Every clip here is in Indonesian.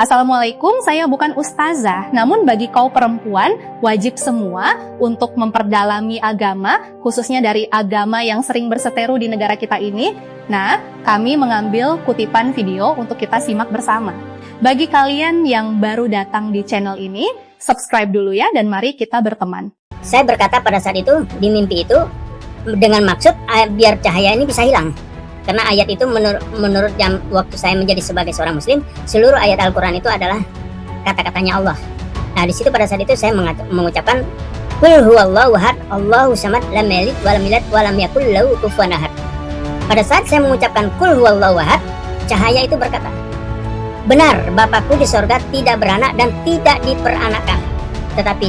Assalamualaikum, saya bukan ustazah, namun bagi kaum perempuan wajib semua untuk memperdalami agama, khususnya dari agama yang sering berseteru di negara kita ini. Nah, kami mengambil kutipan video untuk kita simak bersama. Bagi kalian yang baru datang di channel ini, subscribe dulu ya dan mari kita berteman. Saya berkata pada saat itu, di mimpi itu, dengan maksud biar cahaya ini bisa hilang. Karena ayat itu menurut waktu saya menjadi sebagai seorang muslim, seluruh ayat Al-Quran itu adalah kata-katanya Allah. Nah, di situ pada saat itu saya mengucapkan Qul huwallahu ahad, Allahu samad, lam yalid wa lam yulad wa lam yakul lahu kufuwan ahad. Pada saat saya mengucapkan Qul huwallahu ahad, cahaya itu berkata, benar, Bapakku di sorga tidak beranak dan tidak diperanakan. Tetapi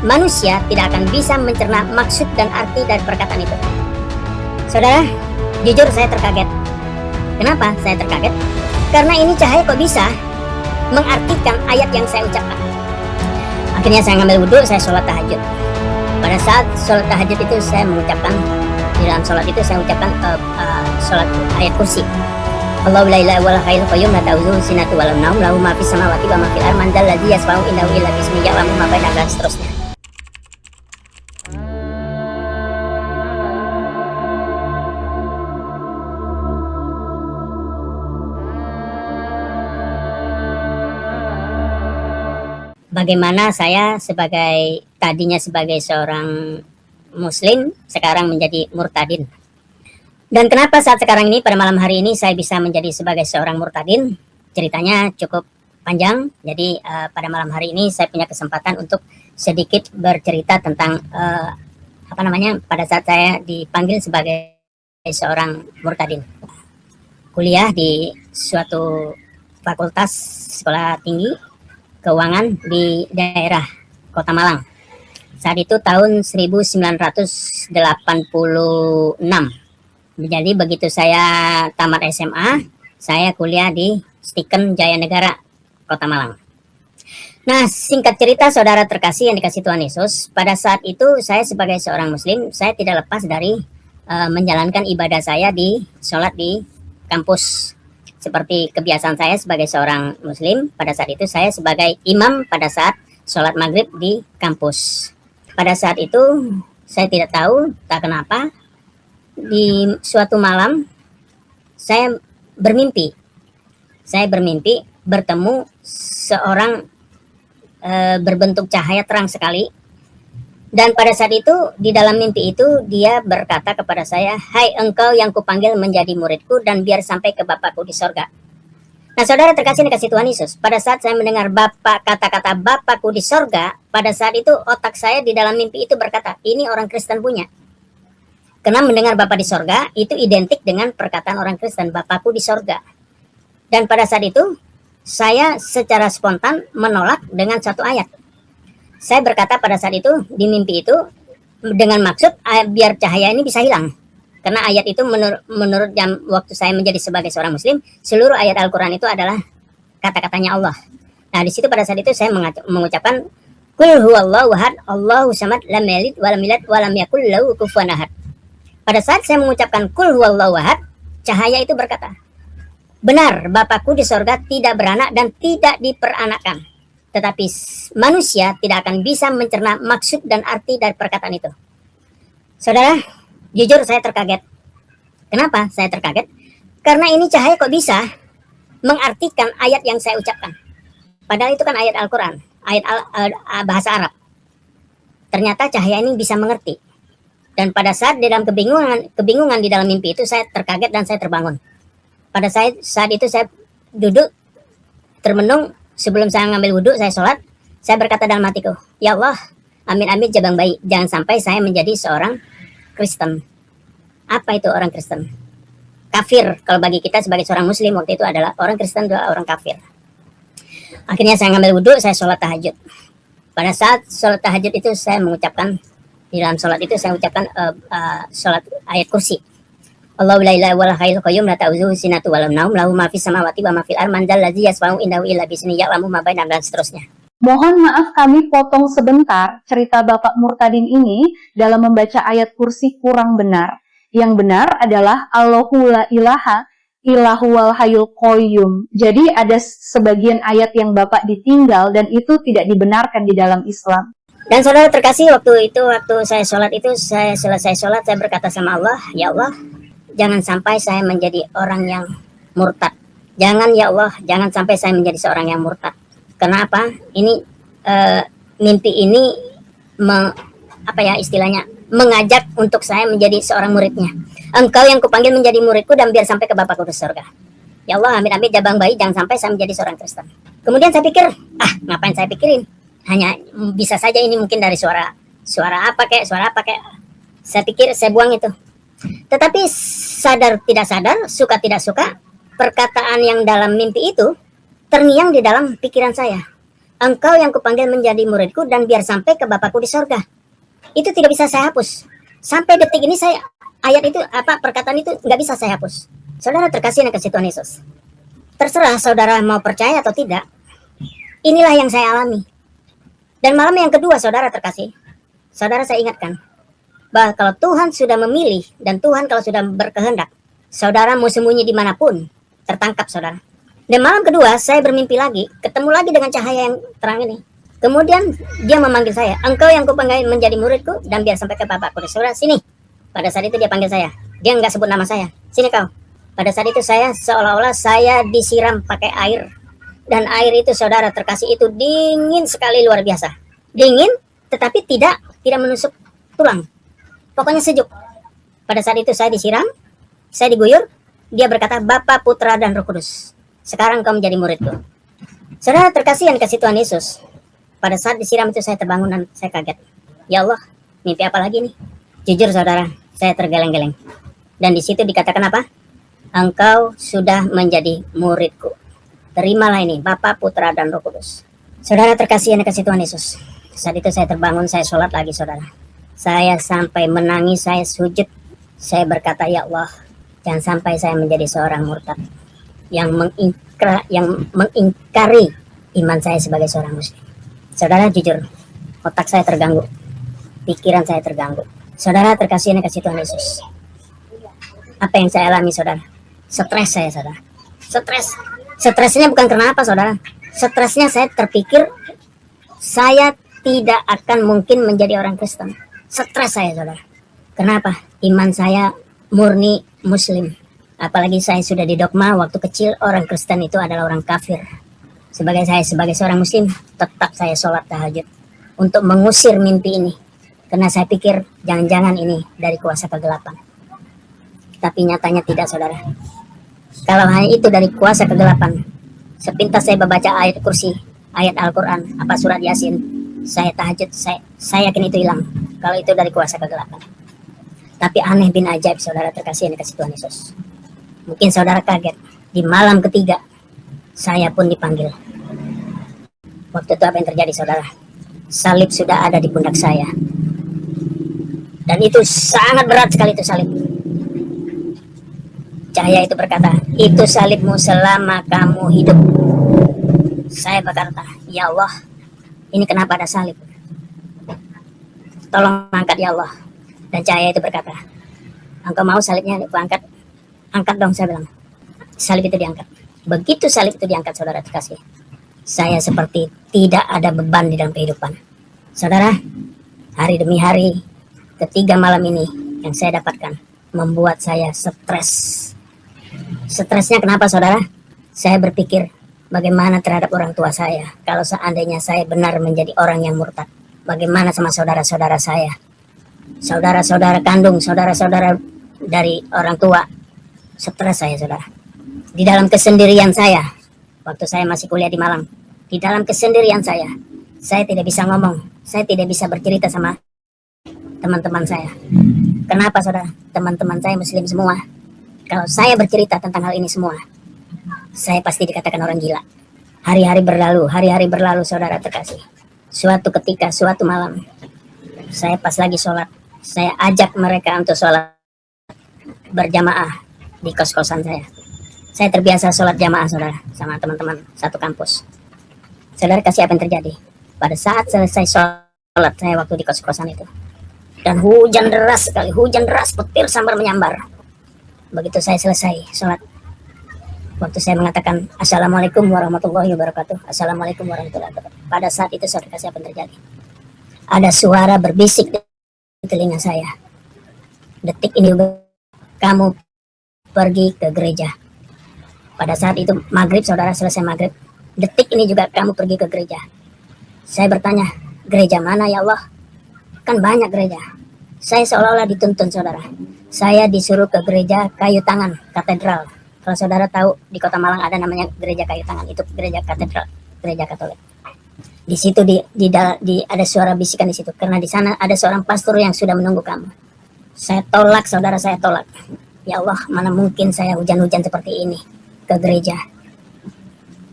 manusia tidak akan bisa mencerna maksud dan arti dari perkataan itu. Saudara, jujur saya terkaget. Kenapa saya terkaget? Karena ini cahaya kok bisa mengartikan ayat yang saya ucapkan. Akhirnya saya ngambil wudhu, saya sholat tahajud. Pada saat sholat tahajud itu saya mengucapkan, di dalam sholat itu saya ucapkan sholat ayat kursi. Allahu la ilaha illa huwal qayyum la ta'khudhuhu sinatun wa la nawm lahu ma fis samawati wa ma fil ardi man dzal ladzi yashfa'u indahu illa bi'iznihi ya'lamu ma baina aydihim dan seterusnya. Bagaimana saya tadinya sebagai seorang muslim sekarang menjadi murtadin. Dan kenapa saat sekarang ini pada malam hari ini saya bisa menjadi sebagai seorang murtadin? Ceritanya cukup panjang. Jadi pada malam hari ini saya punya kesempatan untuk sedikit bercerita tentang pada saat saya dipanggil sebagai seorang murtadin. Kuliah di suatu fakultas sekolah tinggi keuangan di daerah Kota Malang. Saat itu tahun 1986. Jadi begitu saya tamat SMA, saya kuliah di Stiken Jaya Negara, Kota Malang. Nah, singkat cerita saudara terkasih yang dikasih Tuhan Yesus, pada saat itu saya sebagai seorang muslim, saya tidak lepas dari menjalankan ibadah saya di sholat di kampus. Seperti kebiasaan saya sebagai seorang muslim, pada saat itu saya sebagai imam pada saat sholat maghrib di kampus. Pada saat itu saya tidak tahu, tak kenapa, di suatu malam saya bermimpi. Saya bermimpi bertemu seorang berbentuk cahaya terang sekali. Dan pada saat itu, di dalam mimpi itu, dia berkata kepada saya, hai engkau yang kupanggil menjadi muridku dan biar sampai ke Bapakku di sorga. Nah, saudara terkasih dikasih Tuhan Yesus, pada saat saya mendengar kata-kata Bapakku di sorga, pada saat itu otak saya di dalam mimpi itu berkata, ini orang Kristen punya. Karena mendengar Bapa di sorga, itu identik dengan perkataan orang Kristen, Bapakku di sorga. Dan pada saat itu, saya secara spontan menolak dengan satu ayat. Saya berkata pada saat itu, di mimpi itu, dengan maksud biar cahaya ini bisa hilang. Karena ayat itu menurut waktu saya menjadi sebagai seorang muslim, seluruh ayat Al-Quran itu adalah kata-katanya Allah. Nah, di situ pada saat itu saya mengucapkan, Qul huwallahu ahad, Allahu samad, lam yalid wa lam yulad wa lam yakul lahu kufuwan ahad. Pada saat saya mengucapkan Qul huwallahu ahad, cahaya itu berkata, benar, Bapakku di sorga tidak beranak dan tidak diperanakan. Tetapi manusia tidak akan bisa mencerna maksud dan arti dari perkataan itu. Saudara, jujur saya terkaget. Kenapa saya terkaget? Karena ini cahaya kok bisa mengartikan ayat yang saya ucapkan. Padahal itu kan ayat Al-Quran, ayat bahasa Arab. Ternyata cahaya ini bisa mengerti. Dan pada saat di dalam kebingungan di dalam mimpi itu, saya terkaget dan saya terbangun. Pada saat itu saya duduk termenung. Sebelum saya ngambil wudhu, saya sholat, saya berkata dalam hatiku, ya Allah, amin jabang bayi, jangan sampai saya menjadi seorang Kristen. Apa itu orang Kristen? Kafir, kalau bagi kita sebagai seorang muslim waktu itu adalah orang Kristen adalah orang kafir. Akhirnya saya ngambil wudhu, saya sholat tahajud. Pada saat sholat tahajud itu saya mengucapkan, di dalam sholat itu saya ucapkan sholat ayat kursi. Allahu la ilaha illa huwal qayyum la ta'khudhuhu sinatun wa la nawm lahu ma fis samawati wa ma fil ardi man dzal ladzi yashfa'u indahu illa bi'iznihi ya'lamu ma baina aydihim dan seterusnya. Mohon maaf kami potong sebentar cerita Bapak Murtadin ini dalam membaca ayat kursi kurang benar. Yang benar adalah Allahu la ilaha Illahu wal hayyul qayyum. Jadi ada sebagian ayat yang Bapak ditinggal dan itu tidak dibenarkan di dalam Islam. Dan saudara terkasih, waktu saya sholat itu, saya selesai sholat, saya berkata sama Allah, ya Allah, jangan sampai saya menjadi orang yang murtad. Jangan ya Allah, jangan sampai saya menjadi seorang yang murtad. Kenapa? Ini mimpi ini mengajak untuk saya menjadi seorang muridnya. Engkau yang kupanggil menjadi muridku dan biar sampai ke Bapakku di surga. Ya Allah, amit-amit jabang bayi, jangan sampai saya menjadi seorang Kristen. Kemudian saya pikir, ngapain saya pikirin? Hanya bisa saja ini mungkin dari suara apa kayak. Saya pikir, saya buang itu. Tetapi sadar tidak sadar, suka tidak suka, perkataan yang dalam mimpi itu terngiang di dalam pikiran saya. Engkau yang kupanggil menjadi muridku dan biar sampai ke Bapakku di surga. Itu tidak bisa saya hapus. Sampai detik ini perkataan itu nggak bisa saya hapus. Saudara terkasih yang kasih Tuhan Yesus. Terserah saudara mau percaya atau tidak. Inilah yang saya alami. Dan malam yang kedua saudara terkasih, saudara saya ingatkan bahwa kalau Tuhan sudah memilih dan Tuhan kalau sudah berkehendak, saudara mau sembunyi dimanapun, tertangkap saudara. Dan malam kedua saya bermimpi lagi, ketemu lagi dengan cahaya yang terang ini. Kemudian dia memanggil saya, engkau yang kupanggil menjadi muridku dan biar sampai ke Bapakku di surga, sini. Pada saat itu dia panggil saya, dia nggak sebut nama saya, sini kau. Pada saat itu saya seolah-olah saya disiram pakai air. Dan air itu saudara terkasih itu dingin sekali, luar biasa. Dingin tetapi tidak menusuk tulang. Pokoknya sejuk. Pada saat itu saya disiram, saya diguyur, dia berkata, Bapa, Putra, dan Roh Kudus, sekarang kau menjadi muridku. Saudara terkasih yang dikasih Tuhan Yesus, pada saat disiram itu saya terbangun dan saya kaget. Ya Allah, mimpi apa lagi nih? Jujur saudara, saya tergeleng-geleng. Dan di situ dikatakan apa? Engkau sudah menjadi muridku. Terimalah ini, Bapa, Putra, dan Roh Kudus. Saudara terkasih yang dikasih Tuhan Yesus, saat itu saya terbangun, saya sholat lagi saudara. Saya sampai menangis, saya sujud. Saya berkata, ya Allah, jangan sampai saya menjadi seorang murtad yang mengingkari iman saya sebagai seorang muslim. Saudara jujur, otak saya terganggu, pikiran saya terganggu. Saudara terkasih yang dikasih Tuhan Yesus, apa yang saya alami saudara? Stres saya saudara. Stresnya bukan karena apa saudara? Stresnya saya terpikir saya tidak akan mungkin menjadi orang Kristen. Stres saya saudara. Kenapa? Iman saya murni muslim. Apalagi saya sudah didogma waktu kecil orang Kristen itu adalah orang kafir. Sebagai seorang muslim, tetap saya sholat tahajud untuk mengusir mimpi ini. Karena saya pikir jangan-jangan ini dari kuasa kegelapan. Tapi nyatanya tidak saudara. Kalau hanya itu dari kuasa kegelapan, sepintas saya membaca ayat kursi, ayat Al-Quran, apa surat Yasin, saya tahajud, saya yakin itu hilang. Kalau itu dari kuasa kegelapan. Tapi aneh bin ajaib saudara terkasih yang dikasih Tuhan Yesus. Mungkin saudara kaget, di malam ketiga, saya pun dipanggil. Waktu itu apa yang terjadi saudara? Salib sudah ada di pundak saya. Dan itu sangat berat sekali itu salib. Cahaya itu berkata, itu salibmu selama kamu hidup. Saya berkata, ya Allah, ini kenapa ada salib? Tolong angkat ya Allah. Dan cahaya itu berkata, engkau mau salibnya aku angkat? Angkat dong, saya bilang. Salib itu diangkat. Begitu salib itu diangkat saudara terkasih, saya seperti tidak ada beban di dalam kehidupan. Saudara, hari demi hari, ketiga malam ini yang saya dapatkan membuat saya stres. Stresnya kenapa saudara? Saya berpikir bagaimana terhadap orang tua saya. Kalau seandainya saya benar menjadi orang yang murtad, bagaimana sama saudara-saudara saya? Saudara-saudara kandung, saudara-saudara dari orang tua. Stres saya saudara. Di dalam kesendirian saya, waktu saya masih kuliah di Malang, di dalam kesendirian saya tidak bisa ngomong, saya tidak bisa bercerita sama teman-teman saya. Kenapa saudara? Teman-teman saya muslim semua. Kalau saya bercerita tentang hal ini semua, saya pasti dikatakan orang gila. Hari-hari berlalu saudara terkasih. Suatu ketika, suatu malam, saya pas lagi sholat, saya ajak mereka untuk sholat berjamaah di kos-kosan saya. Saya terbiasa sholat jamaah saudara, sama teman-teman satu kampus. Saudara kasih apa yang terjadi? Pada saat selesai sholat saya waktu di kos-kosan itu, dan hujan deras sekali, hujan deras, petir sambar menyambar. Begitu saya selesai sholat, Waktu saya mengatakan Assalamualaikum warahmatullahi wabarakatuh, Assalamualaikum warahmatullahi wabarakatuh. Pada saat itu saudara kasih apa yang terjadi? Ada suara berbisik di telinga saya. Detik ini kamu pergi ke gereja. Pada saat itu maghrib, saudara, selesai maghrib. Detik ini juga kamu pergi ke gereja. Saya bertanya, gereja mana ya Allah? Kan banyak gereja. Saya seolah-olah dituntun, saudara. Saya disuruh ke gereja Kayu Tangan, katedral. Kalau saudara tahu, di Kota Malang ada namanya gereja Kayu Tangan. Itu gereja katedral, gereja Katolik. Di situ ada suara bisikan di situ. Karena di sana ada seorang pastor yang sudah menunggu kamu. Saya tolak, saudara, saya tolak. Ya Allah, mana mungkin saya hujan-hujan seperti ini ke gereja.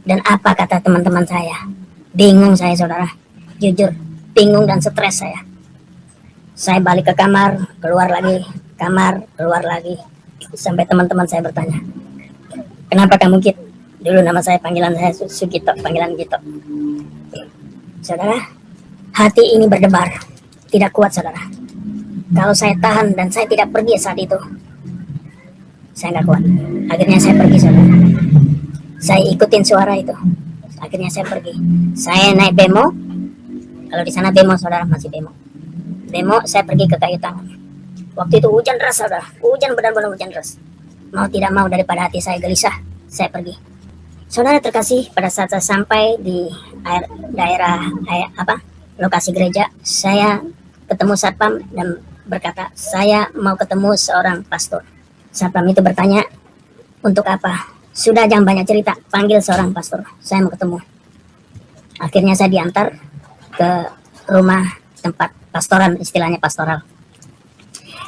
Dan apa kata teman-teman saya? Bingung saya, saudara. Jujur, bingung dan stres saya. Saya balik ke kamar, keluar lagi. Kamar, keluar lagi. Sampai teman-teman saya bertanya, kenapa kamu Git? Dulu nama saya, panggilan saya Sugito, panggilan Gito. Saudara, hati ini berdebar. Tidak kuat, saudara. Kalau saya tahan dan saya tidak pergi saat itu, saya nggak kuat. Akhirnya saya pergi, saudara. Saya ikutin suara itu. Akhirnya saya pergi. Saya naik bemo. Kalau di sana bemo, saudara, masih bemo. Bemo, saya pergi ke Kayu Tangan. Waktu itu hujan deras, saudara. Hujan, benar-benar hujan deras. Mau tidak mau, daripada hati saya gelisah, saya pergi. Saudara terkasih, pada saat saya sampai di daerah lokasi gereja, saya ketemu satpam dan berkata, saya mau ketemu seorang pastor. Satpam itu bertanya, untuk apa? Sudah, jangan banyak cerita, panggil seorang pastor, saya mau ketemu. Akhirnya saya diantar ke rumah tempat pastoran, istilahnya pastoral.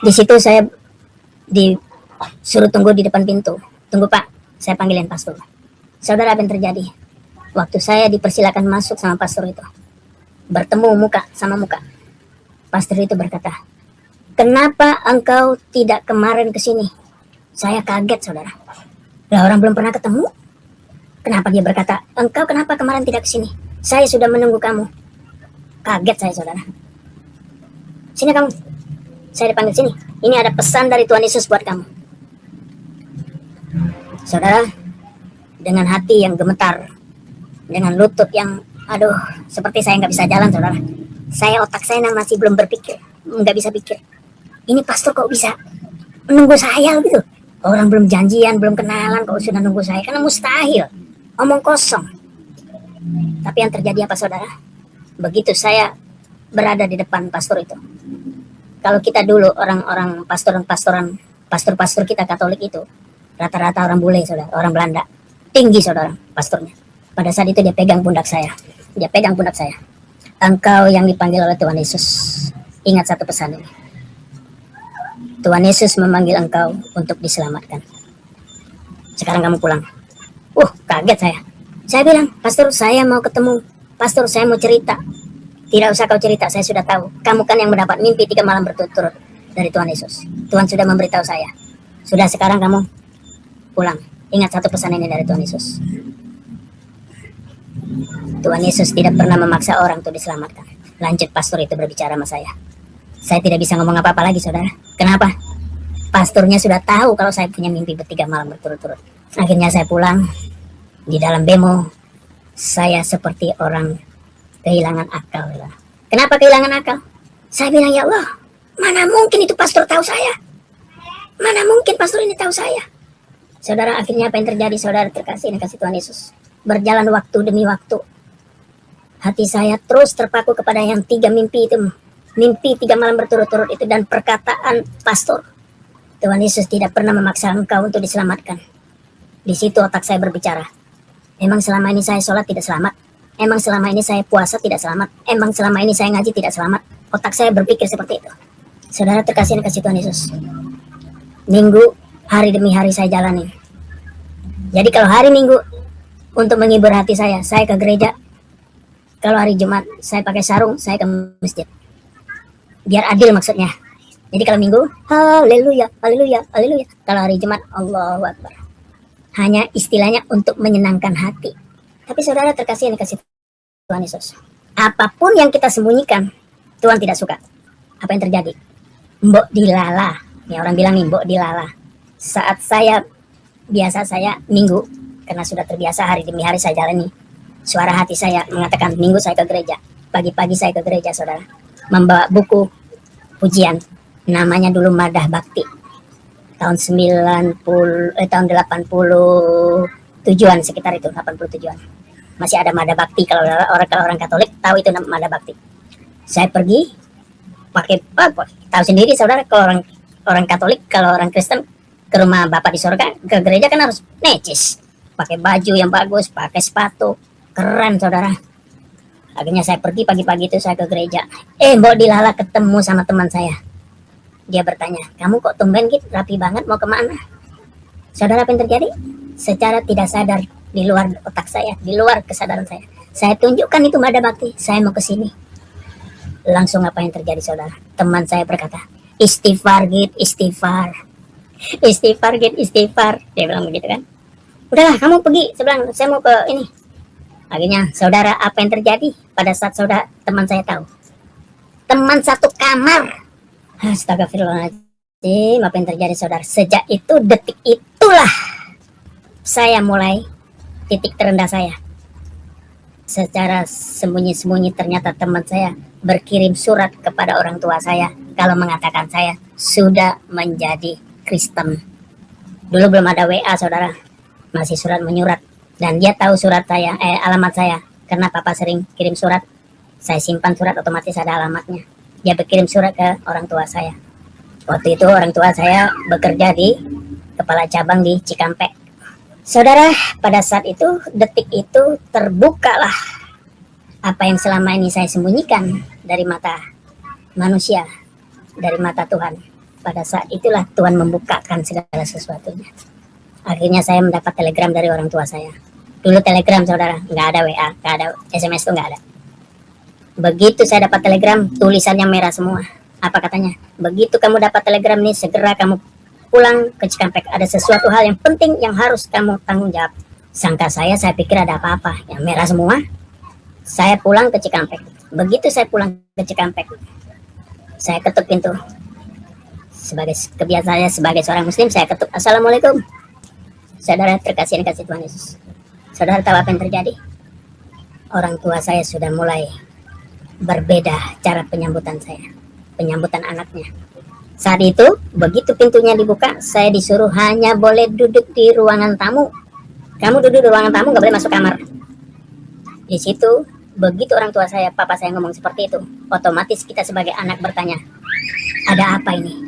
Di situ saya disuruh tunggu di depan pintu. Tunggu Pak, saya panggilin pastor. Saudara, apa yang terjadi? Waktu saya dipersilakan masuk sama pastor itu, bertemu muka sama muka, pastor itu berkata, kenapa engkau tidak kemarin ke sini? Saya kaget, saudara. Lah, orang belum pernah ketemu. Kenapa dia berkata, engkau kenapa kemarin tidak ke sini? Saya sudah menunggu kamu. Kaget saya, saudara. Sini kamu. Saya dipanggil sini. Ini ada pesan dari Tuhan Yesus buat kamu. Saudara, dengan hati yang gemetar, dengan lutut yang, aduh, seperti saya nggak bisa jalan, saudara. Otak saya masih belum berpikir, nggak bisa pikir. Ini pastor kok bisa menunggu saya gitu? Orang belum janjian, belum kenalan, kok sudah nunggu saya? Karena mustahil, omong kosong. Tapi yang terjadi apa, saudara? Begitu saya berada di depan pastor itu. Kalau kita dulu orang-orang pastor kita Katolik itu rata-rata orang bule, saudara, orang Belanda, tinggi, saudara, pastornya. Pada saat itu dia pegang pundak saya, engkau yang dipanggil oleh Tuhan Yesus, ingat satu pesan ini. Tuhan Yesus memanggil engkau untuk diselamatkan. Sekarang kamu pulang. Kaget saya bilang, pastor, saya mau ketemu, pastor, saya mau cerita. Tidak usah kau cerita, saya sudah tahu. Kamu kan yang mendapat mimpi 3 malam berturut-turut dari Tuhan Yesus. Tuhan sudah memberitahu saya. Sudah, sekarang kamu pulang. Ingat satu pesan ini dari Tuhan Yesus. Tuhan Yesus tidak pernah memaksa orang untuk diselamatkan. Lanjut pastor itu berbicara sama saya. Saya tidak bisa ngomong apa-apa lagi, saudara. Kenapa? Pastornya sudah tahu kalau saya punya mimpi 3 malam berturut-turut. Akhirnya saya pulang. Di dalam bemo, saya seperti orang kehilangan akal. Kenapa kehilangan akal? Saya bilang, ya Allah, mana mungkin itu pastor tahu saya? Mana mungkin pastor ini tahu saya? Saudara, akhirnya apa yang terjadi, saudara terkasih dan kasih Tuhan Yesus? Berjalan waktu demi waktu, hati saya terus terpaku kepada yang 3 mimpi itu. Mimpi 3 malam berturut-turut itu dan perkataan pastor. Tuhan Yesus tidak pernah memaksa engkau untuk diselamatkan. Di situ otak saya berbicara. Emang selama ini saya sholat tidak selamat? Emang selama ini saya puasa tidak selamat? Emang selama ini saya ngaji tidak selamat? Otak saya berpikir seperti itu. Saudara terkasih dan kasih Tuhan Yesus, minggu hari demi hari saya jalani. Jadi kalau hari Minggu untuk menghibur hati saya ke gereja. Kalau hari Jumat saya pakai sarung, saya ke masjid. Biar adil maksudnya. Jadi kalau Minggu, haleluya, haleluya, haleluya. Kalau hari Jumat, Allahu Akbar. Hanya istilahnya untuk menyenangkan hati. Tapi saudara terkasih yang dikasih Tuhan Yesus, apapun yang kita sembunyikan, Tuhan tidak suka. Apa yang terjadi? Mbok dilala. Ya, orang bilang nih, mbok dilala. Saat saya Minggu, karena sudah terbiasa hari demi hari saya jalani. Suara hati saya mengatakan minggu saya ke gereja, pagi-pagi saya ke gereja, saudara, membawa buku pujian, namanya dulu Madah Bakti, tahun 87-an sekitar itu, 87-an. Masih ada Madah Bakti, kalau orang Katolik tahu itu nama Madah Bakti. Saya pergi pakai tahu sendiri saudara, kalau orang Katolik, kalau orang Kristen ke rumah Bapak di surga, ke gereja kan harus necis, pakai baju yang bagus, pakai sepatu, keren saudara. Akhirnya saya pergi pagi-pagi itu saya ke gereja. Mbok dilala ketemu sama teman saya. Dia bertanya, kamu kok tumben gitu, rapi banget, mau kemana? Saudara, apa yang terjadi? Secara tidak sadar, di luar otak saya, di luar kesadaran saya tunjukkan itu Madah Bakti, saya mau ke sini. Langsung apa yang terjadi saudara? Teman saya berkata, istighfar Git, istighfar. Istighfar Git, istighfar. Dia bilang begitu kan. Udahlah kamu pergi, saya bilang saya mau ke ini. Akhirnya saudara, apa yang terjadi pada saat saudara teman saya tahu? Teman satu kamar. Astagfirullahaladzim, apa yang terjadi saudara? Sejak itu, detik itulah saya mulai titik terendah saya. Secara sembunyi-sembunyi ternyata teman saya berkirim surat kepada orang tua saya kalau mengatakan saya sudah menjadi Kristen. Dulu belum ada WA saudara, masih surat menyurat. Dan dia tahu surat saya, alamat saya, karena papa sering kirim surat. Saya simpan surat, otomatis ada alamatnya. Dia berkirim surat ke orang tua saya. Waktu itu orang tua saya bekerja di kepala cabang di Cikampek. Saudara, pada saat itu, detik itu terbukalah apa yang selama ini saya sembunyikan dari mata manusia, dari mata Tuhan. Pada saat itulah Tuhan membukakan segala sesuatunya. Akhirnya saya mendapat telegram dari orang tua saya. Dulu telegram saudara, nggak ada WA, nggak ada SMS, itu nggak ada. Begitu saya dapat telegram, tulisannya merah semua. Apa katanya? Begitu kamu dapat telegram ini, segera kamu pulang ke Cikampek. Ada sesuatu hal yang penting yang harus kamu tanggung jawab. Sangka saya pikir ada apa-apa. Yang merah semua. Saya pulang ke Cikampek. Begitu saya pulang ke Cikampek, saya ketuk pintu. Sebagai kebiasaannya sebagai seorang muslim, saya ketuk, Assalamualaikum. Saudara terkasih Tuhan Yesus. Saudara tahu apa yang terjadi? Orang tua saya sudah mulai berbeda cara penyambutan saya, penyambutan anaknya. Saat itu, begitu pintunya dibuka, saya disuruh hanya boleh duduk di ruangan tamu. Kamu duduk di ruangan tamu, gak boleh masuk kamar. Di situ, begitu orang tua saya, papa saya ngomong seperti itu, otomatis kita sebagai anak bertanya, ada apa ini?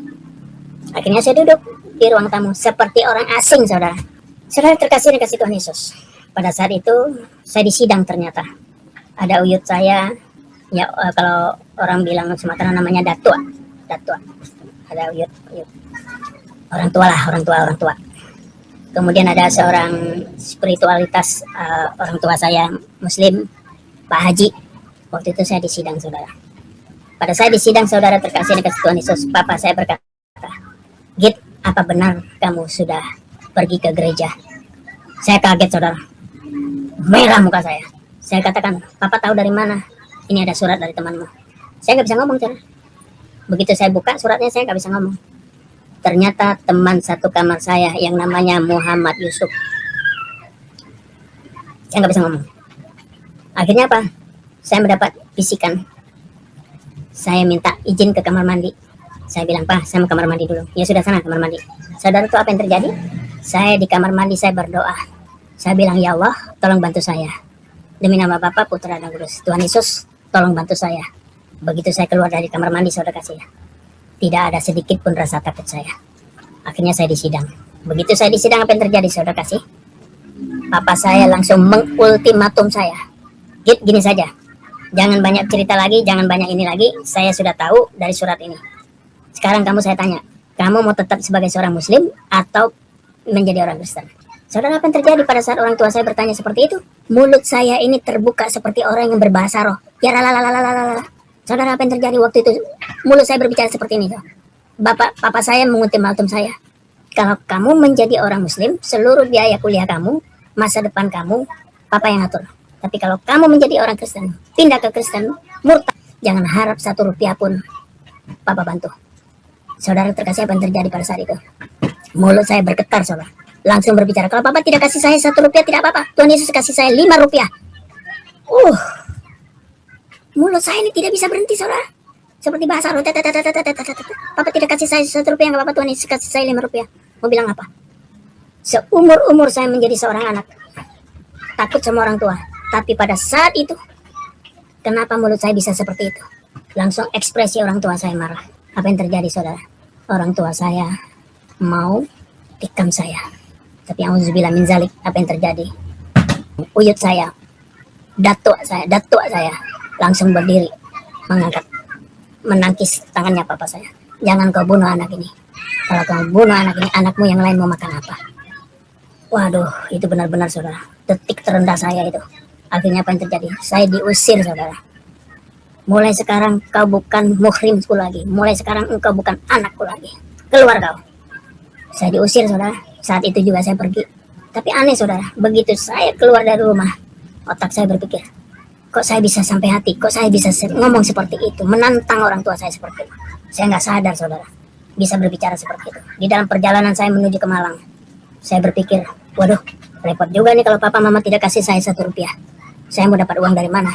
Akhirnya saya duduk di ruang tamu, seperti orang asing, saudara. Saudara terkasih Tuhan Yesus. Pada saat itu, saya disidang ternyata. Ada uyut saya, ya kalau orang bilang Sumatera namanya datua. Ada uyut. Orang tua. Kemudian ada seorang spiritualitas, orang tua saya Muslim, Pak Haji. Waktu itu saya disidang saudara. Pada saya disidang saudara terkasih Tuhan Yesus, papa saya berkata, Git, apa benar kamu sudah pergi ke gereja? Saya kaget saudara. Merah muka saya. Saya katakan, papa tahu dari mana? Ini ada surat dari temanmu. Saya nggak bisa ngomong saudara. Begitu saya buka suratnya, saya nggak bisa ngomong. Ternyata teman satu kamar saya yang namanya Muhammad Yusuf. Saya nggak bisa ngomong. Akhirnya apa? Saya mendapat bisikan. Saya minta izin ke kamar mandi. Saya bilang, Pak, saya mau kamar mandi dulu. Ya sudah, sana kamar mandi. Saudara tahu apa yang terjadi? Saya di kamar mandi, saya berdoa. Saya bilang, ya Allah, tolong bantu saya. Demi nama Bapa, Putra, dan Kudus. Tuhan Yesus, tolong bantu saya. Begitu saya keluar dari kamar mandi, saudara kasih, tidak ada sedikit pun rasa takut saya. Akhirnya saya disidang. Begitu saya disidang, apa yang terjadi, saudara kasih? Papa saya langsung mengultimatum saya. Git, gini saja. Jangan banyak cerita lagi, jangan banyak ini lagi. Saya sudah tahu dari surat ini. Sekarang kamu saya tanya, kamu mau tetap sebagai seorang Muslim atau menjadi orang Kristen? Saudara, apa yang terjadi pada saat orang tua saya bertanya seperti itu? Mulut saya ini terbuka seperti orang yang berbahasa roh. Ya lalalalalalala. Saudara, apa yang terjadi waktu itu? Mulut saya berbicara seperti ini. Papa saya mengultimatum saya. Kalau kamu menjadi orang Muslim, seluruh biaya kuliah kamu, masa depan kamu, Papa yang atur. Tapi kalau kamu menjadi orang Kristen, pindah ke Kristen, murtad, jangan harap 1 rupiah pun Papa bantu. Saudara terkasih, apa yang terjadi pada saat itu? Mulut saya bergetar, saudara. langsung berbicara, kalau Bapak tidak kasih saya 1 rupiah tidak apa-apa, Tuhan Yesus kasih saya 5 rupiah. Mulut saya ini tidak bisa berhenti, saudara. Seperti bahasa roh. Bapak tidak kasih saya 1 rupiah, nggak apa-apa, Tuhan Yesus kasih saya 5 rupiah. Mau bilang apa? Seumur-umur saya menjadi seorang anak, takut sama orang tua. Tapi pada saat itu, kenapa mulut saya bisa seperti itu? Langsung ekspresi orang tua saya marah. Apa yang terjadi, saudara? Orang tua saya mau tikam saya. Tapi auzubillah min zalik, apa yang terjadi? Uyut saya, datuk saya langsung berdiri, menangkis tangannya papa saya. Jangan kau bunuh anak ini. Kalau kau bunuh anak ini, anakmu yang lain mau makan apa? Waduh, itu benar-benar, saudara, detik terendah saya itu. Akhirnya apa yang terjadi? Saya diusir, saudara. Mulai sekarang kau bukan muhrimku lagi. Mulai sekarang engkau bukan anakku lagi. Keluar kau. Saya diusir, saudara. Saat itu juga saya pergi. Tapi aneh, saudara, begitu saya keluar dari rumah, otak saya berpikir, kok saya bisa sampai hati, kok saya bisa ngomong seperti itu, menantang orang tua saya seperti itu. Saya nggak sadar, saudara, bisa berbicara seperti itu. Di dalam perjalanan saya menuju ke Malang, saya berpikir, waduh, repot juga nih kalau papa mama tidak kasih saya 1 rupiah. Saya mau dapat uang dari mana?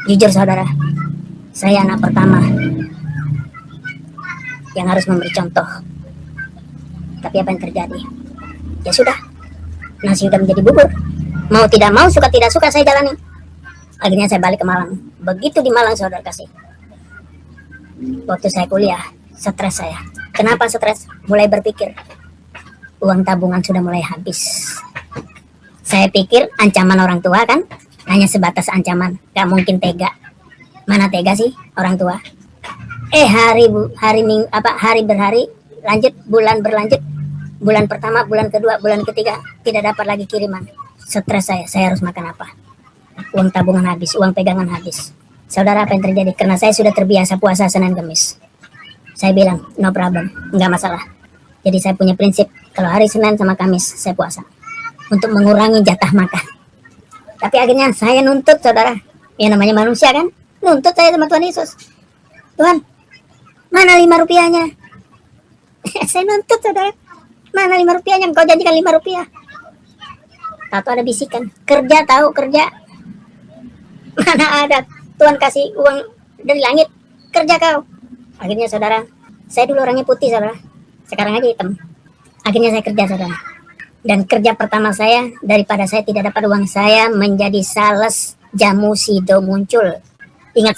Jujur, saudara, saya anak pertama yang harus memberi contoh. Tapi apa yang terjadi? Ya sudah, nasi sudah menjadi bubur. Mau tidak mau, suka tidak suka, saya jalani. Akhirnya saya balik ke Malang. Begitu di Malang, saudara kasih, waktu saya kuliah, stres saya. Kenapa stres? Mulai berpikir, uang tabungan sudah mulai habis. Saya pikir ancaman orang tua kan hanya sebatas ancaman, gak mungkin tega. Mana tega sih orang tua? Hari berhari lanjut, bulan berlanjut, bulan pertama, bulan kedua, bulan ketiga tidak dapat lagi kiriman. Stres saya harus makan apa? Uang tabungan habis, uang pegangan habis. Saudara, apa yang terjadi? Karena saya sudah terbiasa puasa Senin Kamis. Saya bilang, no problem, nggak masalah. Jadi saya punya prinsip, kalau hari Senin sama Kamis saya puasa, untuk mengurangi jatah makan. Tapi akhirnya saya nuntut, saudara. Ya namanya manusia kan, nuntut saya sama Tuhan Yesus. Tuhan, mana 5 rupiahnya? Saya nuntut, saudara. Mana 5 rupiahnya? Engkau janjikan 5 rupiah. Tahu ada bisikan, kerja, tahu kerja. Mana ada Tuhan kasih uang dari langit, kerja kau. Akhirnya, saudara, saya dulu orangnya putih, saudara, sekarang aja hitam. Akhirnya saya kerja, saudara. Dan kerja pertama saya, daripada saya tidak dapat uang, saya menjadi sales jamu Sido Muncul. Ingat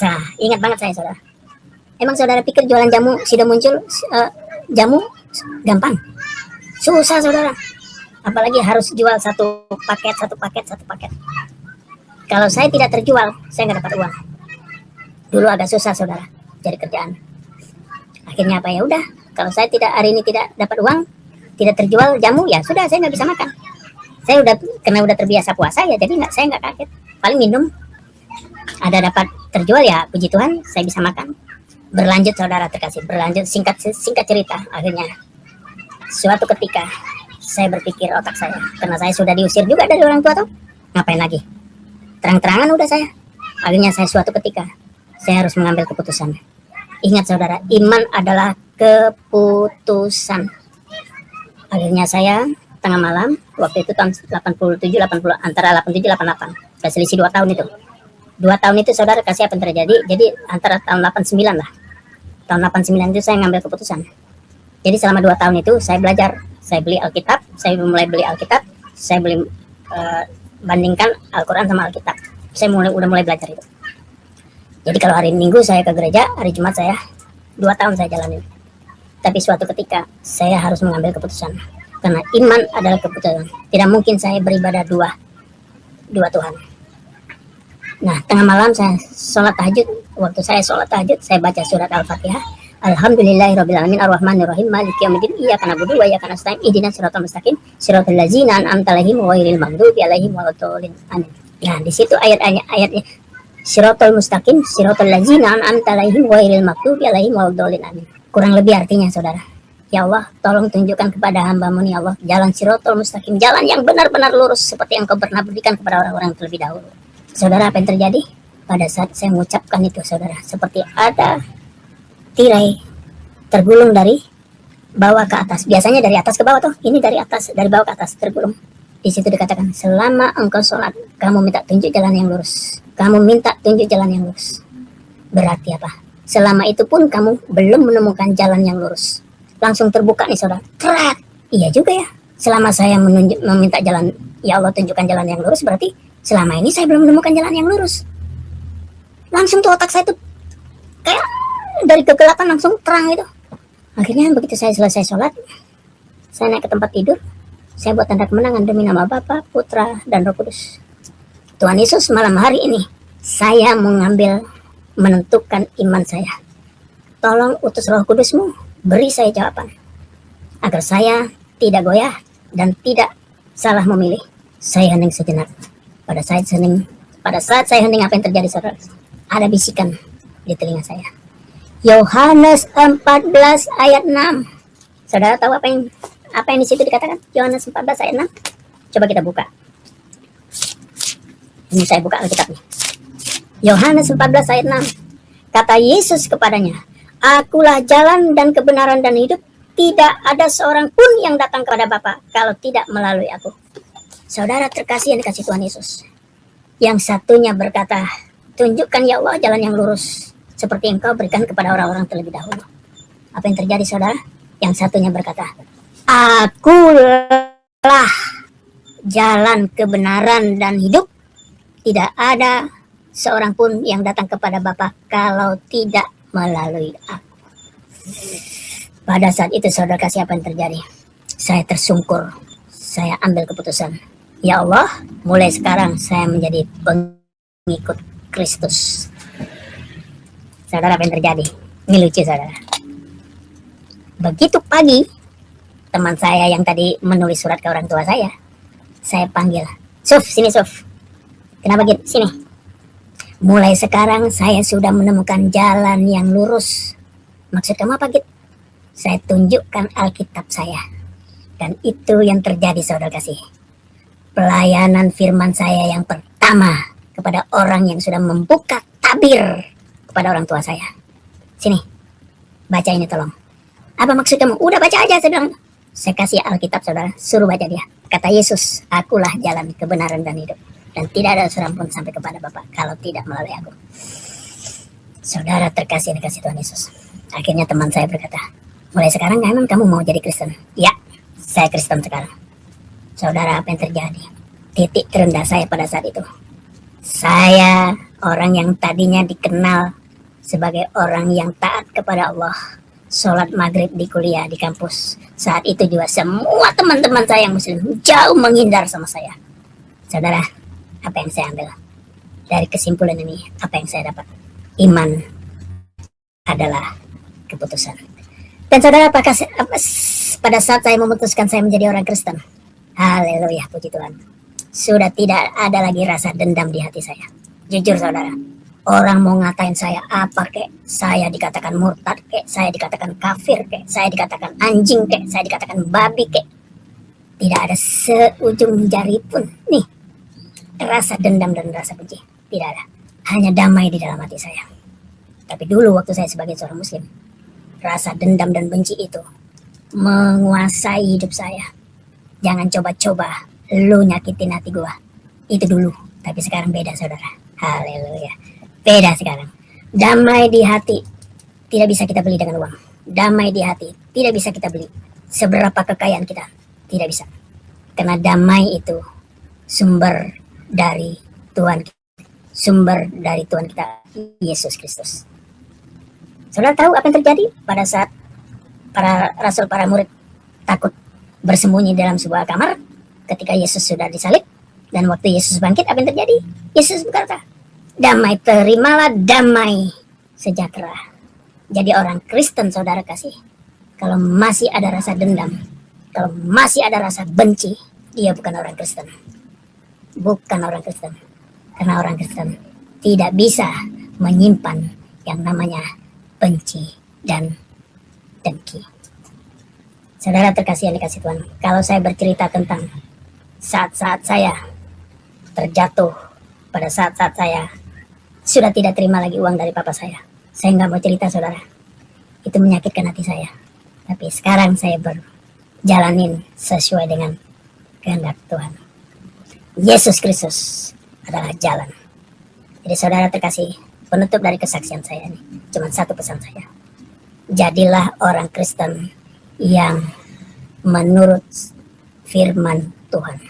banget saya, saudara. Emang saudara pikir jualan jamu Sido Muncul, jamu gampang? Susah, saudara. Apalagi harus jual satu paket. Kalau saya tidak terjual, saya nggak dapat uang. Dulu agak susah, saudara, cari kerjaan. Akhirnya apa, ya udah, kalau saya hari ini tidak dapat uang, tidak terjual jamu, ya sudah, saya nggak bisa makan. Saya karena udah terbiasa puasa ya, jadi saya nggak kaget. Paling minum, ada dapat terjual ya, puji Tuhan, saya bisa makan. Berlanjut, saudara terkasih, berlanjut, singkat cerita. Akhirnya suatu ketika saya berpikir, otak saya, karena saya sudah diusir juga dari orang tua tuh, ngapain lagi? Terang-terangan udah saya. Akhirnya suatu ketika saya harus mengambil keputusan. Ingat, saudara, iman adalah keputusan. Akhirnya saya tengah malam, waktu itu tahun 87, 80, antara 87, 88. Saya selisih 2 tahun itu. 2 tahun itu, saudara, kasih apa yang terjadi. Jadi antara tahun 89 lah. Tahun 89 itu saya ngambil keputusan. Jadi selama 2 tahun itu saya belajar. Saya beli Alkitab, saya mulai beli Alkitab, saya bandingkan Al-Quran sama Alkitab. Saya udah mulai belajar itu. Jadi kalau hari Minggu saya ke gereja, hari Jumat 2 tahun saya jalanin. Tapi suatu ketika saya harus mengambil keputusan. Karena iman adalah keputusan. Tidak mungkin saya beribadah dua Tuhan. Nah, tengah malam saya sholat tahajud. Waktu saya sholat tahajud, saya baca surat Al-Fatihah. Alhamdulillahirrahmanirrahim, ar-Rahmanirrahim, maliki yaumiddin, iyyaka na'budu wa iyyaka nasta'in, ihdinas siratal mustaqim, siratal ladzina an'amta 'alaihim ghairil maghdubi 'alaihim waladdallin. Amin. Nah, di situ ayatnya siratal mustaqim, siratal ladzina an'amta 'alaihim ghairil maghdubi 'alaihim waladdallin. Amin. Kurang lebih artinya, saudara, ya Allah, tolong tunjukkan kepada hamba-Mu ya Allah jalan siratal mustaqim, jalan yang benar-benar lurus seperti yang Kau pernah berikan kepada orang-orang terlebih dahulu. Saudara, apa yang terjadi? Pada saat saya mengucapkan itu, saudara, seperti ada tirai tergulung dari bawah ke atas. Biasanya dari atas ke bawah tuh. Ini dari atas, dari bawah ke atas tergulung. Di situ dikatakan, selama engkau sholat, kamu minta tunjuk jalan yang lurus. Kamu minta tunjuk jalan yang lurus. Berarti apa? Selama itu pun kamu belum menemukan jalan yang lurus. Langsung terbuka nih saudara. Terat. Iya juga ya. Selama saya meminta jalan, ya Allah tunjukkan jalan yang lurus, berarti selama ini saya belum menemukan jalan yang lurus. Langsung tuh otak saya tuh kayak dari kegelapan langsung terang itu. Akhirnya begitu saya selesai sholat, saya naik ke tempat tidur, saya buat tanda kemenangan demi nama Bapa, Putra, dan Roh Kudus. Tuhan Yesus, malam hari ini saya menentukan iman saya. Tolong utus Roh Kudusmu, beri saya jawaban, agar saya tidak goyah dan tidak salah memilih. Saya hening sejenak. Pada saat saya hening, apa yang terjadi saudara? Ada bisikan di telinga saya. Yohanes 14 ayat 6. Saudara tahu apa yang di situ dikatakan? Yohanes 14 ayat 6. Coba kita buka. Ini saya buka Alkitabnya. Yohanes 14 ayat 6. Kata Yesus kepadanya, Akulah jalan dan kebenaran dan hidup. Tidak ada seorang pun yang datang kepada Bapa kalau tidak melalui aku. Saudara terkasih yang dikasih Tuhan Yesus. Yang satunya berkata, tunjukkan ya Allah jalan yang lurus, seperti engkau berikan kepada orang-orang terlebih dahulu. Apa yang terjadi saudara? Yang satunya berkata, Akulah jalan kebenaran dan hidup. Tidak ada seorang pun yang datang kepada Bapa kalau tidak melalui aku. Pada saat itu saudara kasih apa yang terjadi? Saya tersungkur. Saya ambil keputusan. Ya Allah, mulai sekarang saya menjadi pengikut Kristus. Saudara, apa yang terjadi? Ini lucu saudara. Begitu pagi, teman saya yang tadi menulis surat ke orang tua saya panggil. Suf, sini Suf. Kenapa gitu? Sini. Mulai sekarang saya sudah menemukan jalan yang lurus. Maksud kamu apa gitu? Saya tunjukkan Alkitab saya. Dan itu yang terjadi saudara kasih. Pelayanan firman saya yang pertama kepada orang yang sudah membuka tabir kepada orang tua saya. Sini, baca ini tolong. Apa maksud kamu? Udah baca aja, saya bilang. Saya kasih Alkitab saudara, suruh baca dia. Kata Yesus, akulah jalan, kebenaran, dan hidup. Dan tidak ada seorang pun sampai kepada Bapa kalau tidak melalui aku. Saudara terkasih yang dikasih Tuhan Yesus. Akhirnya teman saya berkata, mulai sekarang memang kamu mau jadi Kristen? Ya, saya Kristen sekarang. Saudara, apa yang terjadi? Titik terendah saya pada saat itu. Saya orang yang tadinya dikenal sebagai orang yang taat kepada Allah, sholat maghrib di kuliah, di kampus. Saat itu juga semua teman-teman saya yang muslim jauh menghindar sama saya. Saudara, apa yang saya ambil dari kesimpulan ini? Apa yang saya dapat? Iman adalah keputusan. Dan saudara, apakah pada saat saya memutuskan saya menjadi orang Kristen, haleluya, puji Tuhan, sudah tidak ada lagi rasa dendam di hati saya. Jujur saudara, orang mau ngatain saya apa kek, saya dikatakan murtad kek, saya dikatakan kafir kek, saya dikatakan anjing kek, saya dikatakan babi kek, tidak ada seujung jari pun nih rasa dendam dan rasa benci. Tidak ada, hanya damai di dalam hati saya. Tapi dulu waktu saya sebagai seorang muslim, rasa dendam dan benci itu menguasai hidup saya. Jangan coba-coba lu nyakitin hati gua. Itu dulu, tapi sekarang beda saudara. Haleluya, beda sekarang. Damai di hati tidak bisa kita beli dengan uang. Damai di hati tidak bisa kita beli seberapa kekayaan kita, tidak bisa. Karena damai itu sumber dari Tuhan, sumber dari Tuhan kita Yesus Kristus. Saudara tahu apa yang terjadi pada saat para rasul, para murid takut bersembunyi dalam sebuah kamar ketika Yesus sudah disalib, dan waktu Yesus bangkit, apa yang terjadi? Yesus berkata, damai, terimalah damai sejahtera. Jadi orang Kristen saudara kasih, kalau masih ada rasa dendam, kalau masih ada rasa benci, dia bukan orang Kristen. Bukan orang Kristen. Karena orang Kristen tidak bisa menyimpan yang namanya benci dan dengki. Saudara terkasih yang dikasih Tuhan, kalau saya bercerita tentang saat-saat saya terjatuh, pada saat-saat saya sudah tidak terima lagi uang dari papa saya nggak mau cerita saudara. Itu menyakitkan hati saya. Tapi sekarang saya berjalanin sesuai dengan kehendak Tuhan. Yesus Kristus adalah jalan. Jadi saudara terkasih, penutup dari kesaksian saya ini cuma satu pesan saya. Jadilah orang Kristen yang menurut firman Tuhan.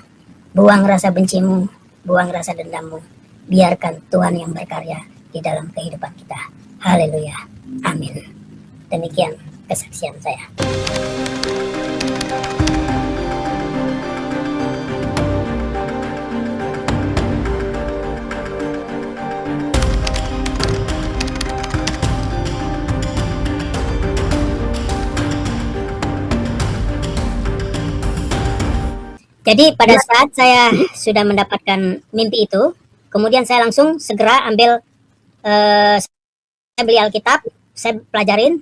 Buang rasa bencimu, buang rasa dendammu. Biarkan Tuhan yang berkarya di dalam kehidupan kita. Haleluya. Amin. Demikian kesaksian saya. Jadi pada saat saya sudah mendapatkan mimpi itu, kemudian saya langsung segera ambil, saya beli Alkitab, saya pelajarin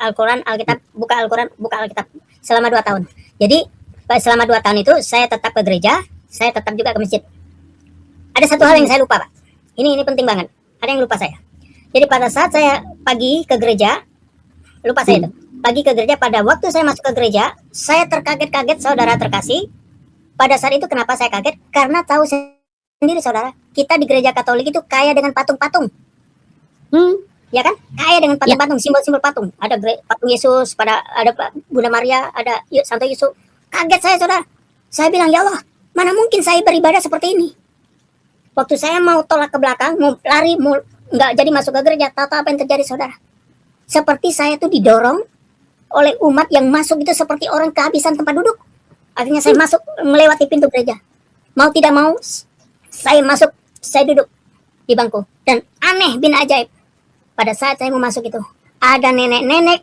Al-Quran, buka Alkitab selama 2 tahun. Jadi selama 2 tahun itu saya tetap ke gereja, saya tetap juga ke masjid. Ada satu hal yang saya lupa, Pak. Ini penting banget. Ada yang lupa saya. Jadi pada saat saya pagi ke gereja, lupa saya itu. Pagi ke gereja, pada waktu saya masuk ke gereja, saya terkaget-kaget, saudara terkasih. Pada saat itu kenapa saya kaget? Karena tahu sendiri saudara, kita di gereja Katolik itu kaya dengan patung-patung. Ya kan? Kaya dengan patung-patung, simbol-simbol patung. Ada patung Yesus, ada Bunda Maria, ada Santo Yusuf. Kaget saya saudara. Saya bilang, ya Allah, mana mungkin saya beribadah seperti ini? Waktu saya mau tolak ke belakang, mau lari, mau nggak jadi masuk ke gereja, tahu apa yang terjadi saudara? Seperti saya tuh didorong oleh umat yang masuk itu seperti orang kehabisan tempat duduk. Akhirnya saya masuk melewati pintu gereja. Mau tidak mau, saya masuk, saya duduk di bangku. Dan aneh bin ajaib, pada saat saya mau masuk itu, ada nenek-nenek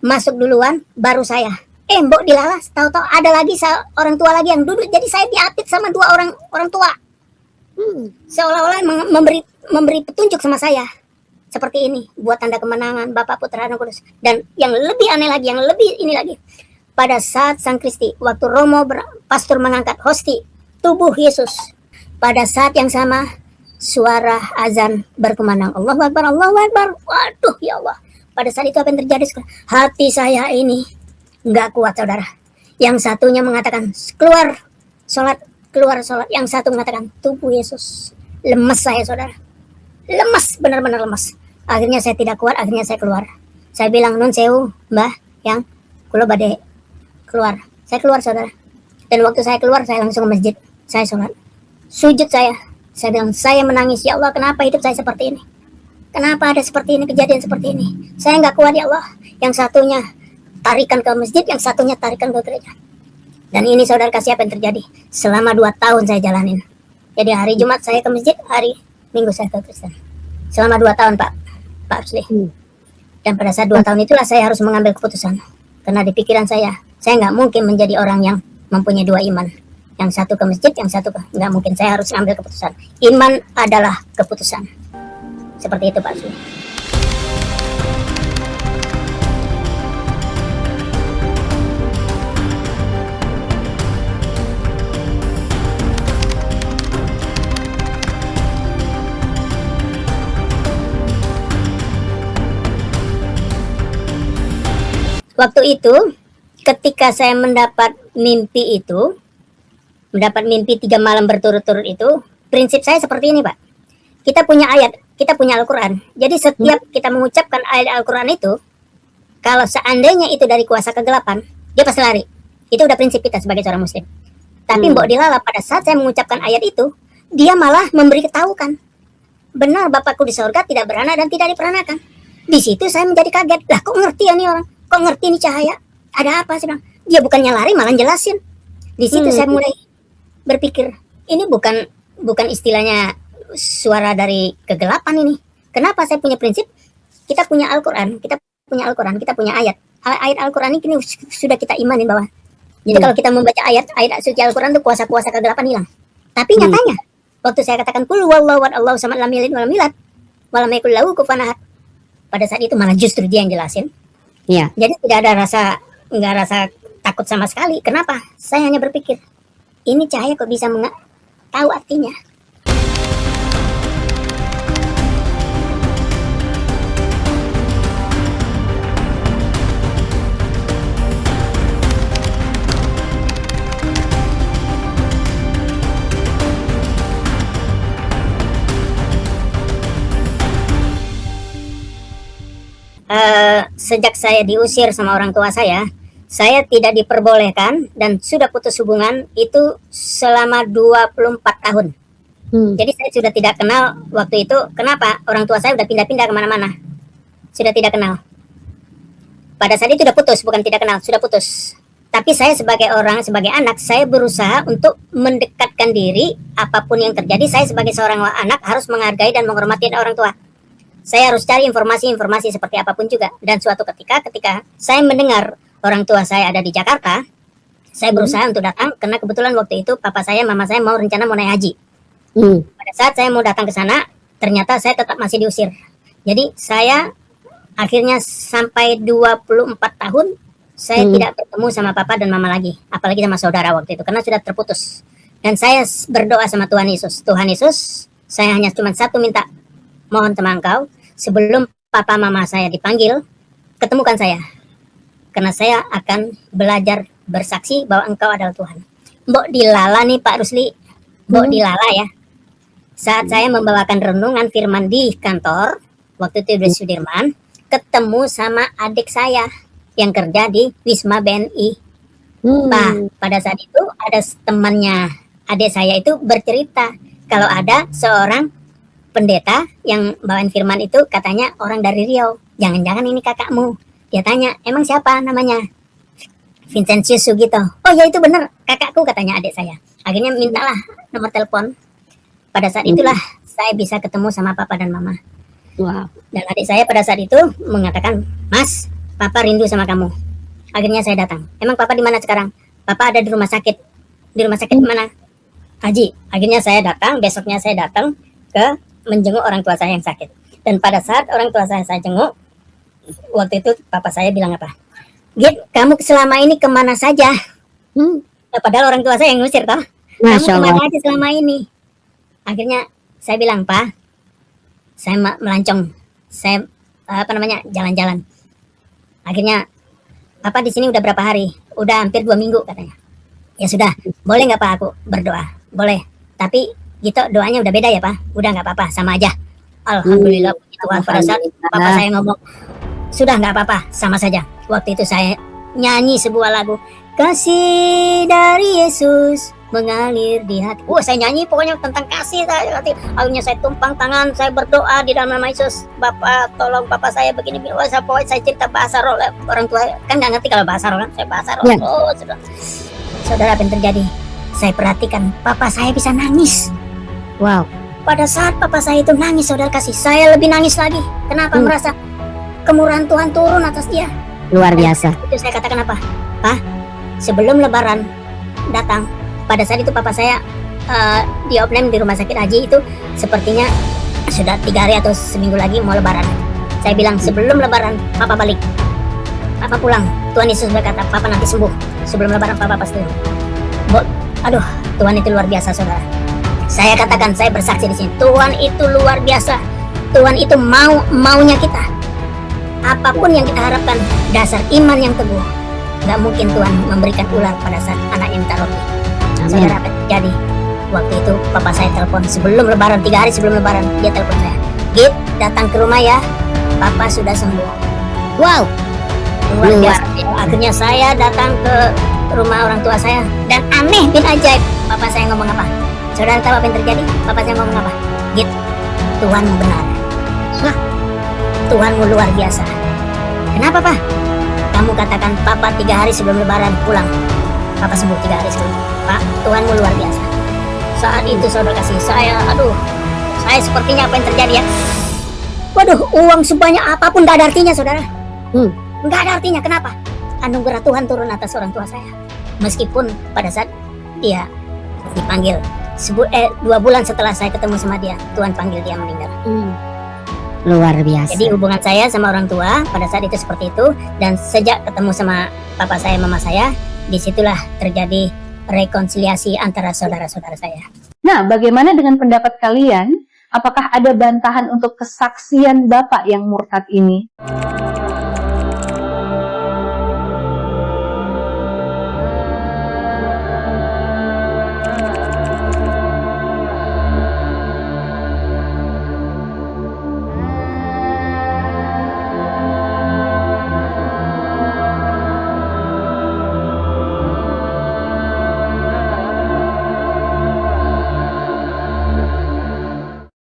masuk duluan, baru saya. Mbok dilalas, tahu-tahu ada lagi orang tua lagi yang duduk. Jadi saya diapit sama 2 orang tua. Seolah-olah memberi petunjuk sama saya. Seperti ini, buat tanda kemenangan, Bapa, Putra, dan Kudus. Dan yang lebih aneh lagi, yang lebih ini lagi. Pada saat Sang Kristi, waktu Romo pastor mengangkat hosti tubuh Yesus, pada saat yang sama suara azan berkumandang, Allahu Akbar, Allahu Akbar. Waduh ya Allah, pada saat itu apa yang terjadi? Hati saya ini nggak kuat saudara. Yang satunya mengatakan keluar sholat, yang satu mengatakan tubuh Yesus. Lemes saya saudara, lemes, benar-benar lemes. Akhirnya saya tidak kuat, akhirnya saya keluar. Saya bilang, nun sewu mbah, yang kulo bade keluar. Saya keluar saudara. Dan waktu saya keluar, saya langsung ke masjid. Saya sholat. Sujud saya. Saya bilang, saya menangis. Ya Allah, kenapa hidup saya seperti ini? Kenapa ada seperti ini, kejadian seperti ini? Saya nggak kuat ya Allah. Yang satunya tarikan ke masjid, yang satunya tarikan ke gereja. Dan ini saudara kasih apa yang terjadi? Selama 2 tahun saya jalanin. Jadi hari Jumat saya ke masjid, hari Minggu saya ke Kristen. Selama 2 tahun Pak Rusli. Dan pada saat 2 tahun itulah saya harus mengambil keputusan. Karena di pikiran saya nggak mungkin menjadi orang yang mempunyai 2 iman. Yang satu ke masjid, yang satu ke... Nggak mungkin, saya harus ambil keputusan. Iman adalah keputusan. Seperti itu Pak Rusli. Waktu itu, ketika saya mendapat mimpi 3 malam berturut-turut itu, prinsip saya seperti ini, Pak. Kita punya ayat, kita punya Al-Quran. Jadi setiap kita mengucapkan ayat Al-Quran itu, kalau seandainya itu dari kuasa kegelapan, dia pasti lari. Itu udah prinsip kita sebagai seorang muslim. Tapi Mbok Dilala pada saat saya mengucapkan ayat itu, dia malah memberi ketahukan. Benar, Bapakku di surga tidak beranak dan tidak diperanakan. Di situ saya menjadi kaget. Lah kok ngerti ya nih orang? Kok ngerti nih cahaya? Ada apa sih bang? Dia bukannya lari malah jelasin. Di situ saya mulai berpikir, ini bukan istilahnya suara dari kegelapan ini. Kenapa saya punya prinsip? Kita punya Al-Quran, kita punya ayat. Ayat Al-Quran ini sudah kita imanin bahwa. Jadi kalau kita membaca ayat suci Al-Quran itu kuasa-kuasa kegelapan hilang. Tapi nyatanya, waktu saya katakan kul huwallahu ahad Allahu samad lam yalid walam yulad walam yakul lahu kufuwan ahad. Pada saat itu malah justru dia yang jelasin. Iya. Jadi tidak ada rasa takut sama sekali. Kenapa? Saya hanya berpikir, ini cahaya kok bisa tahu artinya. sejak saya diusir sama orang tua saya tidak diperbolehkan dan sudah putus hubungan itu selama 24 tahun. Jadi saya sudah tidak kenal waktu itu. Kenapa? Orang tua saya udah pindah-pindah kemana-mana. Sudah tidak kenal. Pada saat itu sudah putus, bukan tidak kenal, sudah putus. Tapi saya sebagai anak, saya berusaha untuk mendekatkan diri. Apapun yang terjadi, saya sebagai seorang anak harus menghargai dan menghormati orang tua. Saya harus cari informasi seperti apapun juga. Dan suatu ketika saya mendengar orang tua saya ada di Jakarta, saya berusaha untuk datang karena kebetulan waktu itu papa saya, mama saya mau naik haji. Pada saat saya mau datang ke sana, ternyata saya tetap masih diusir. Jadi saya akhirnya sampai 24 tahun saya tidak bertemu sama papa dan mama lagi, apalagi sama saudara waktu itu karena sudah terputus. Dan saya berdoa sama Tuhan Yesus. Tuhan Yesus, saya hanya cuma satu minta, mohon sama Engkau, sebelum papa mama saya dipanggil, ketemukan saya. Karena saya akan belajar bersaksi bahwa Engkau adalah Tuhan. Mbok dilala nih Pak Rusli, mbok dilala ya. Saat saya membawakan renungan firman di kantor, waktu itu di Sudirman, ketemu sama adik saya yang kerja di Wisma BNI. Pak, pada saat itu ada temannya adik saya itu bercerita kalau ada seorang pendeta yang bawain firman itu katanya orang dari Riau. Jangan-jangan ini kakakmu. Dia tanya, emang siapa namanya? Vincentius Sugito. Oh ya itu benar, kakakku katanya adik saya. Akhirnya mintalah nomor telepon. Pada saat itulah saya bisa ketemu sama papa dan mama. Wow. Dan adik saya pada saat itu mengatakan, Mas, papa rindu sama kamu. Akhirnya saya datang. Emang papa di mana sekarang? Papa ada di rumah sakit. Di rumah sakit mana? Haji. Akhirnya saya datang, besoknya saya datang ke menjenguk orang tua saya yang sakit. Dan pada saat orang tua saya jenguk, waktu itu papa saya bilang apa? Git, kamu selama ini kemana saja? Nah, padahal orang tua saya yang ngusir toh. Kamu kemana aja selama ini? Akhirnya saya bilang, Pak, saya melancong, saya jalan-jalan. Akhirnya, Papa di sini udah berapa hari? Udah hampir 2 minggu katanya. Ya sudah, boleh nggak Pak aku berdoa? Boleh. Tapi gitu doanya udah beda ya Pak? Udah nggak apa-apa, sama aja. Alhamdulillah Tuhan. Pada saat Papa saya ngomong, sudah nggak apa-apa, sama saja. Waktu itu saya nyanyi sebuah lagu, kasih dari Yesus mengalir di hati. Saya nyanyi pokoknya tentang kasih. Akhirnya saya tumpang tangan, saya berdoa di dalam nama Yesus. Bapak, tolong papa saya begini. Pokoknya saya cerita bahasa roh. Orang tua kan nggak ngerti kalau bahasa roh kan. Saya bahasa roh. Yeah. Saudara, apa yang terjadi? Saya perhatikan papa saya bisa nangis. Wow. Pada saat papa saya itu nangis, saudara kasih, saya lebih nangis lagi. Kenapa? Merasa kemurahan Tuhan turun atas dia. Luar biasa. Itu saya katakan apa? Pak, sebelum Lebaran datang, pada saat itu papa saya di opname di rumah sakit haji itu sepertinya sudah 3 hari atau seminggu lagi mau Lebaran. Saya bilang sebelum Lebaran papa balik, papa pulang. Tuhan Yesus berkata papa nanti sembuh sebelum Lebaran, papa pasti. Aduh, Tuhan itu luar biasa saudara. Saya katakan, saya bersaksi di sini, Tuhan itu luar biasa. Tuhan itu maunya kita. Apapun yang kita harapkan, dasar iman yang teguh, nggak mungkin Tuhan memberikan ular pada saat anaknya minta roti. Saudara, apa yang terjadi? Waktu itu papa saya telepon sebelum Lebaran, 3 hari sebelum Lebaran, dia telepon saya, Git, datang ke rumah ya, papa sudah sembuh. Wow, luar biasa. Akhirnya saya datang ke rumah orang tua saya, dan aneh bin ajaib, papa saya ngomong apa? Saudara tahu apa yang terjadi? Papa saya ngomong apa? Git, Tuhanmu benar. Tuhanmu luar biasa. Kenapa Pak? Kamu katakan papa 3 hari sebelum Lebaran pulang, papa sembuh 3 hari sebelum. Pak, Tuhanmu luar biasa. Saat itu saudara kasih, saya sepertinya apa yang terjadi ya? Waduh, uang sebanyak apapun gak ada artinya saudara. Gak ada artinya. Kenapa? Anugerah Tuhan turun atas orang tua saya. Meskipun pada saat dia dipanggil 2 bulan setelah saya ketemu sama dia, Tuhan panggil dia meninggal. Luar biasa. Jadi hubungan saya sama orang tua pada saat itu seperti itu. Dan sejak ketemu sama papa saya, mama saya, disitulah terjadi rekonsiliasi antara saudara-saudara saya. Nah, bagaimana dengan pendapat kalian? Apakah ada bantahan untuk kesaksian Bapak yang murtad ini?